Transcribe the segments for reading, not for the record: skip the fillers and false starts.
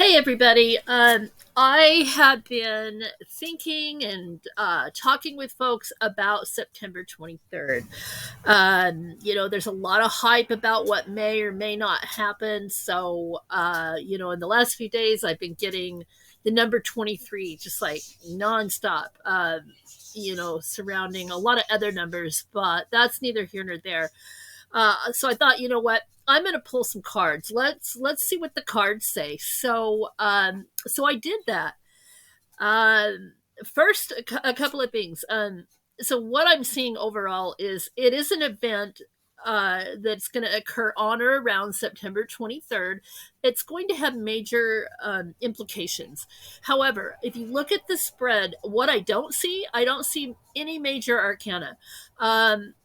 Hey, everybody. I have been thinking and talking with folks about September 23rd. There's a lot of hype about what may or may not happen. So, in the last few days, I've been getting the number 23 just like nonstop, surrounding a lot of other numbers, but that's neither here nor there. So I thought, you know what? I'm going to pull some cards. Let's see what the cards say. So I did that. Um, First, a couple of things. So what I'm seeing overall is it is an event that's going to occur on or around September 23rd. It's going to have major implications. However, if you look at the spread, what I don't see any major arcana.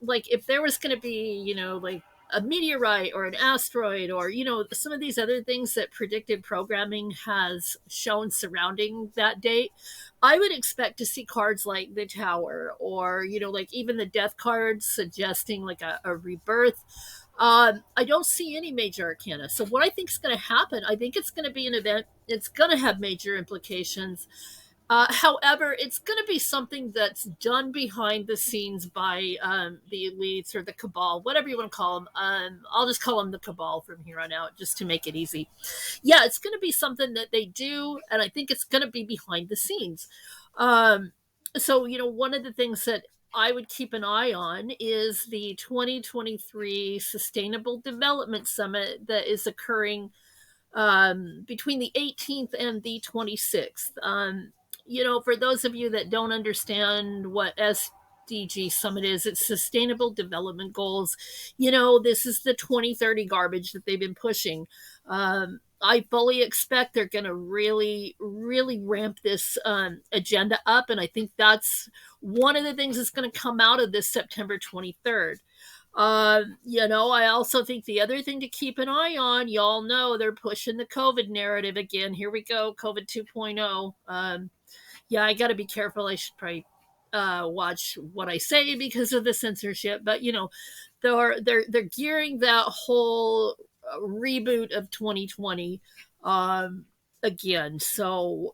Like if there was going to be, like a meteorite or an asteroid or some of these other things that predictive programming has shown surrounding that date, I would expect to see cards like the Tower or, like even the Death cards suggesting like a rebirth. I don't see any major arcana. So, what I think is going to happen, I think it's going to be an event, it's going to have major implications. However, it's going to be something that's done behind the scenes by the elites or the cabal, whatever you want to call them. I'll just call them the cabal from here on out, just to make it easy. Yeah, it's going to be something that they do, and I think it's going to be behind the scenes. Um, so, one of the things that I would keep an eye on is the 2023 Sustainable Development Summit that is occurring between the 18th and the 26th. For those of you that don't understand what SDG Summit is, it's Sustainable Development Goals. This is the 2030 garbage that they've been pushing. I fully expect they're going to really, really ramp this agenda up. And I think that's one of the things that's going to come out of this September 23rd. I also think the other thing to keep an eye on, y'all know they're pushing the COVID narrative again. Here we go, COVID 2.0. Yeah, I got to be careful. I should probably watch what I say because of the censorship. But they're gearing that whole reboot of 2020 again. So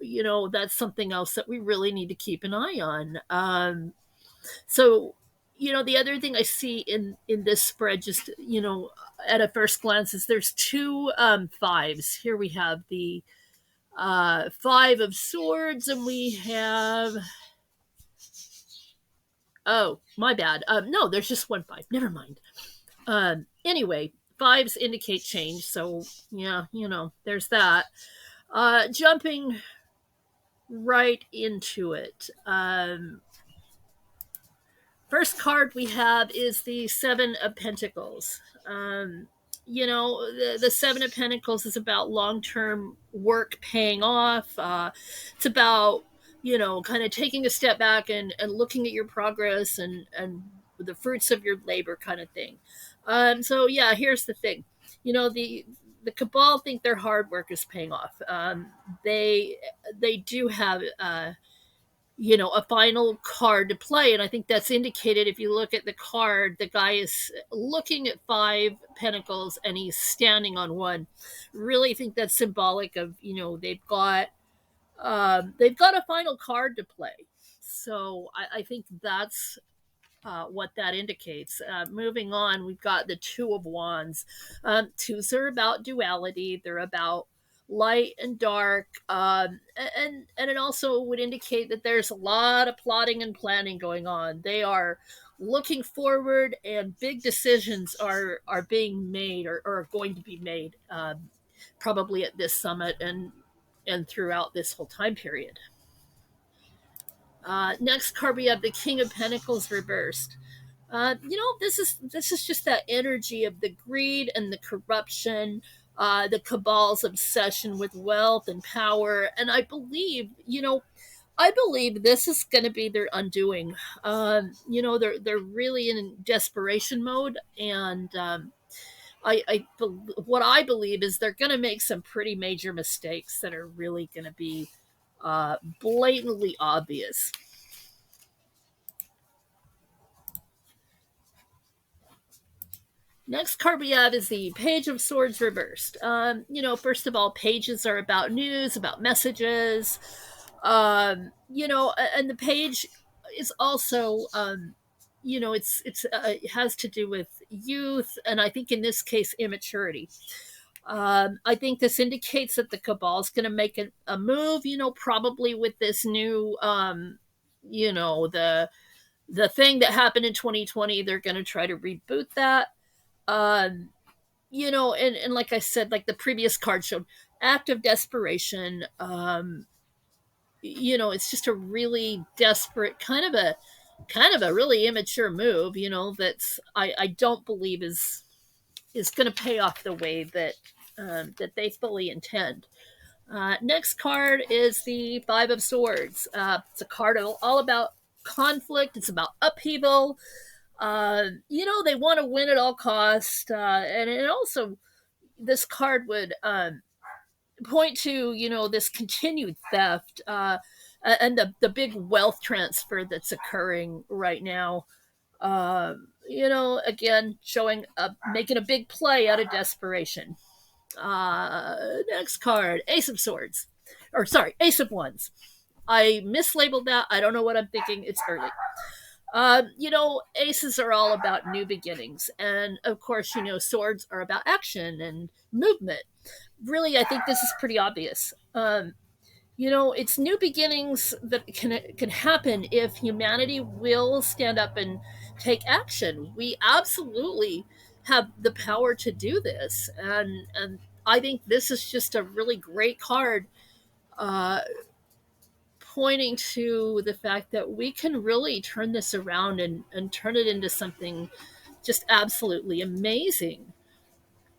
that's something else that we really need to keep an eye on. So the other thing I see in this spread, just at a first glance, is there's two fives. Here we have the five of swords, and we have, oh, my bad, no, there's just one five, never mind. Anyway, fives indicate change, so yeah, there's that. Jumping right into it. First card we have is the Seven of Pentacles. The Seven of Pentacles is about long term work paying off. It's about, kind of taking a step back and looking at your progress and the fruits of your labor kind of thing. So, yeah, here's the thing. The cabal think their hard work is paying off. They do have a final card to play. And I think that's indicated if you look at the card, the guy is looking at five pentacles and he's standing on one. Really think that's symbolic of, they've got a final card to play. So I think that's what that indicates. Moving on, we've got the Two of Wands. Twos are about duality. They're about light and dark, and it also would indicate that there's a lot of plotting and planning going on. They are looking forward, and big decisions are being made or are going to be made, probably at this summit and throughout this whole time period. Next card we have the King of Pentacles reversed. This is just that energy of the greed and the corruption, the cabal's obsession with wealth and power, and I believe this is going to be their undoing. They're really in desperation mode, and what I believe is they're going to make some pretty major mistakes that are really going to be blatantly obvious. Next card we have is the Page of Swords reversed. First of all, pages are about news, about messages. And the page is also, it has to do with youth, and I think in this case, immaturity. I think this indicates that the cabal is going to make a move. Probably with this new, you know, the thing that happened in 2020. They're going to try to reboot that. Um, and like I said, like the previous card showed, act of desperation. It's just a really desperate kind of a really immature move. That's I don't believe is going to pay off the way that they fully intend. Next card is the Five of Swords. It's a card all about conflict. It's about upheaval. They want to win at all cost, and it also this card would point to this continued theft and the big wealth transfer that's occurring right now. Again, showing making a big play out of desperation. Next card, Ace of Swords, or sorry, Ace of Wands. I mislabeled that. I don't know what I'm thinking. It's early. Aces are all about new beginnings. And of course, swords are about action and movement. Really, I think this is pretty obvious. It's new beginnings that can happen if humanity will stand up and take action. We absolutely have the power to do this. And I think this is just a really great card uh, pointing to the fact that we can really turn this around and turn it into something just absolutely amazing.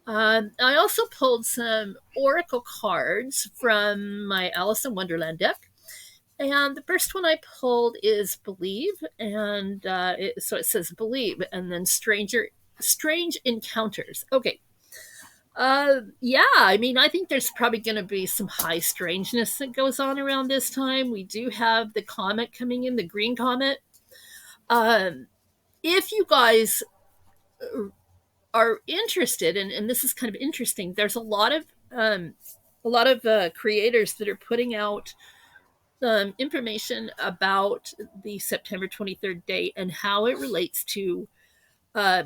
I also pulled some oracle cards from my Alice in Wonderland deck. And the first one I pulled is Believe, and so it says Believe, and then Strange Encounters. Okay, yeah, I mean, I think there's probably going to be some high strangeness that goes on around this time. We do have the comet coming in, the green comet. If you guys are interested, and this is kind of interesting, there's a lot of creators that are putting out information about the September 23rd date and how it relates to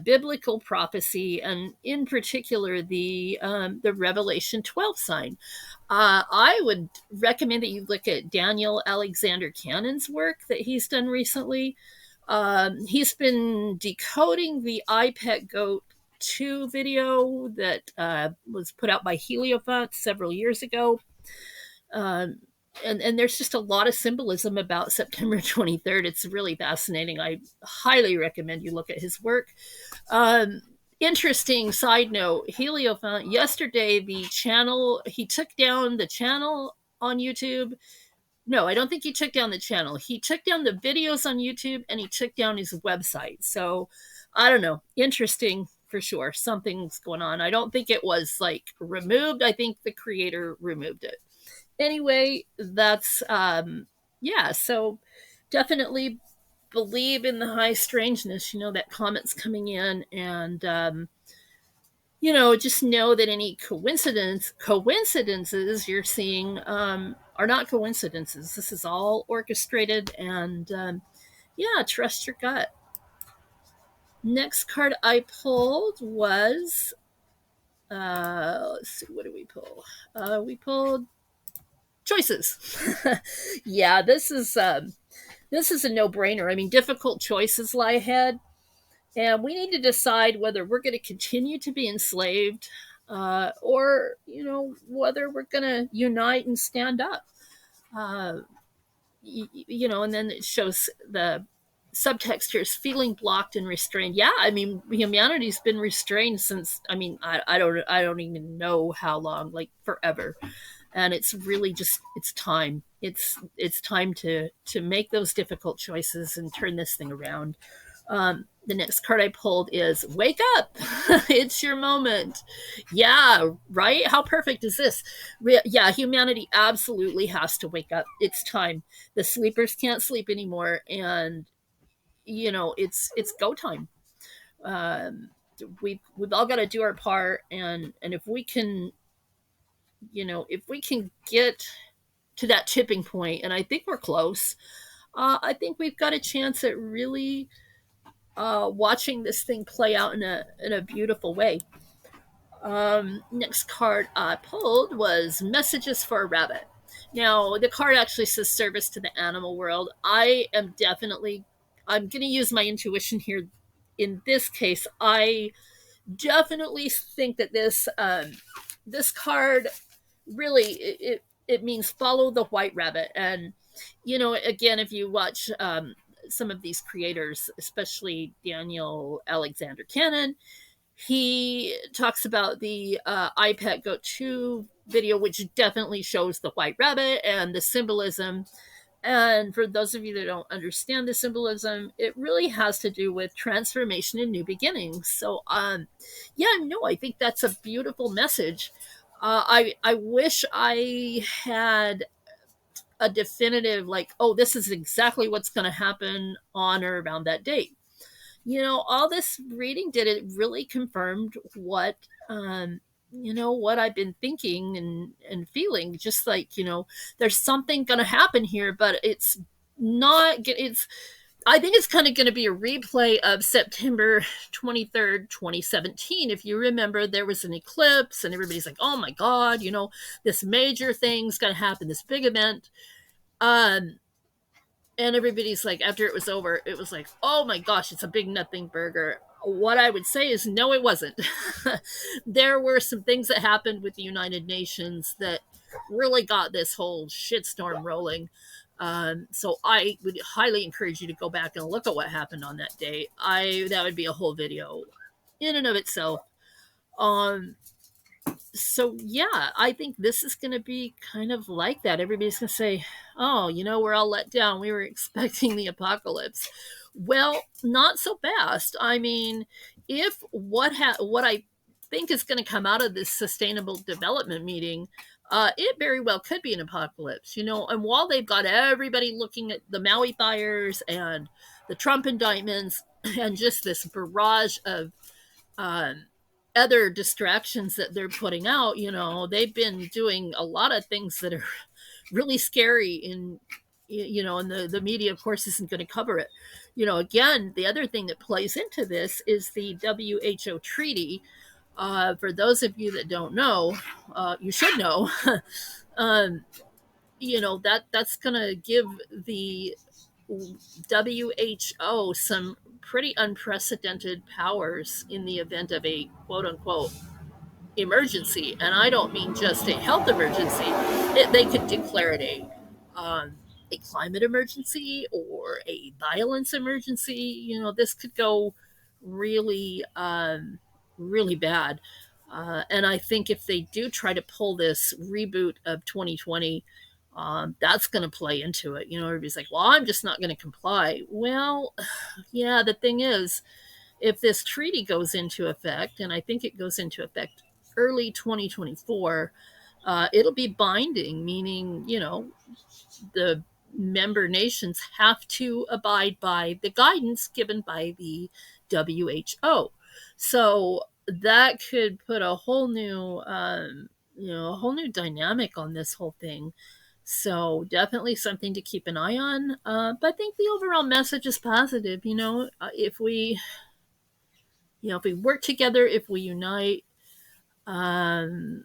biblical prophecy, and in particular the Revelation 12 sign. I would recommend that you look at Daniel Alexander Cannon's work that he's done recently. He's been decoding the iPet Goat 2 video that was put out by Heliophat several years ago. And there's just a lot of symbolism about September 23rd. It's really fascinating. I highly recommend you look at his work. Interesting side note, Heliophat, yesterday he took down the channel on YouTube. No, I don't think he took down the channel. He took down the videos on YouTube, and he took down his website. So I don't know. Interesting for sure. Something's going on. I don't think it was like removed. I think the creator removed it. Anyway, that's yeah, so definitely believe in the high strangeness, that comet's coming in, and just know that any coincidences you're seeing are not coincidences. This is all orchestrated, and yeah, trust your gut. Next card I pulled was let's see, what did we pull? We pulled choices. Yeah, this is a no-brainer. I mean, difficult choices lie ahead, and we need to decide whether we're going to continue to be enslaved, or whether we're going to unite and stand up. And then it shows the subtext here is feeling blocked and restrained. Yeah, I mean, humanity's been restrained since, I don't even know how long, like forever. And it's really just, it's time. It's time to make those difficult choices and turn this thing around. The next card I pulled is Wake Up. It's your moment. Yeah, right? How perfect is this? Yeah, humanity absolutely has to wake up. It's time. The sleepers can't sleep anymore, and it's go time. we've all got to do our part, and if we can, if we can get to that tipping point, and I think we're close. I think we've got a chance at really watching this thing play out in a beautiful way. Next card I pulled was Messages for a Rabbit. Now, the card actually says Service to the Animal World. I'm going to use my intuition here. In this case, I definitely think that this card really it means follow the white rabbit. And again, if you watch some of these creators, especially Daniel Alexander Cannon, he talks about the iPad Go 2 video, which definitely shows the white rabbit and the symbolism. And for those of you that don't understand the symbolism, it really has to do with transformation and new beginnings. So, yeah, no, I think that's a beautiful message. I wish I had a definitive, like, oh, this is exactly what's going to happen on or around that date. All this reading did, it really confirmed what I've been thinking and feeling. Just like, there's something going to happen here, but it's not, I think it's kind of going to be a replay of September 23rd, 2017. If you remember, there was an eclipse and everybody's like, oh my God, this major thing's going to happen, this big event. And everybody's like, after it was over, it was like, oh my gosh, it's a big nothing burger. What I would say is, no, it wasn't. There were some things that happened with the United Nations that really got this whole shitstorm rolling. So I would highly encourage you to go back and look at what happened on that day. That would be a whole video in and of itself. So yeah, I think this is going to be kind of like that. Everybody's going to say, oh, we're all let down. We were expecting the apocalypse. Well, not so fast. I mean, if what I think is going to come out of this sustainable development meeting, it very well could be an apocalypse, and while they've got everybody looking at the Maui fires and the Trump indictments and just this barrage of other distractions that they're putting out, they've been doing a lot of things that are really scary and the media, of course, isn't going to cover it. Again, the other thing that plays into this is the WHO treaty. For those of you that don't know, you should know, that's going to give the WHO some pretty unprecedented powers in the event of a quote unquote emergency. And I don't mean just a health emergency. They could declare it a climate emergency or a violence emergency. This could go really, really bad. And I think if they do try to pull this reboot of 2020, that's going to play into it. Everybody's like, well, I'm just not going to comply. Well, yeah, the thing is, if this treaty goes into effect, and I think it goes into effect early 2024, it'll be binding, meaning, the member nations have to abide by the guidance given by the WHO. So that could put a whole new, a whole new dynamic on this whole thing. So definitely something to keep an eye on. But I think the overall message is positive. If we work together, if we unite, and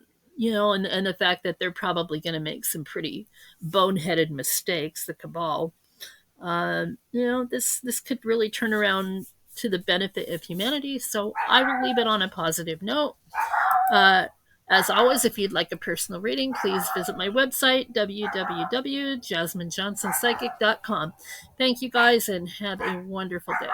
the fact that they're probably going to make some pretty boneheaded mistakes, the cabal, this could really turn around to the benefit of humanity. So I will leave it on a positive note. As always, if you'd like a personal reading, please visit my website, www.jasminejohnsonpsychic.com. Thank you guys and have a wonderful day.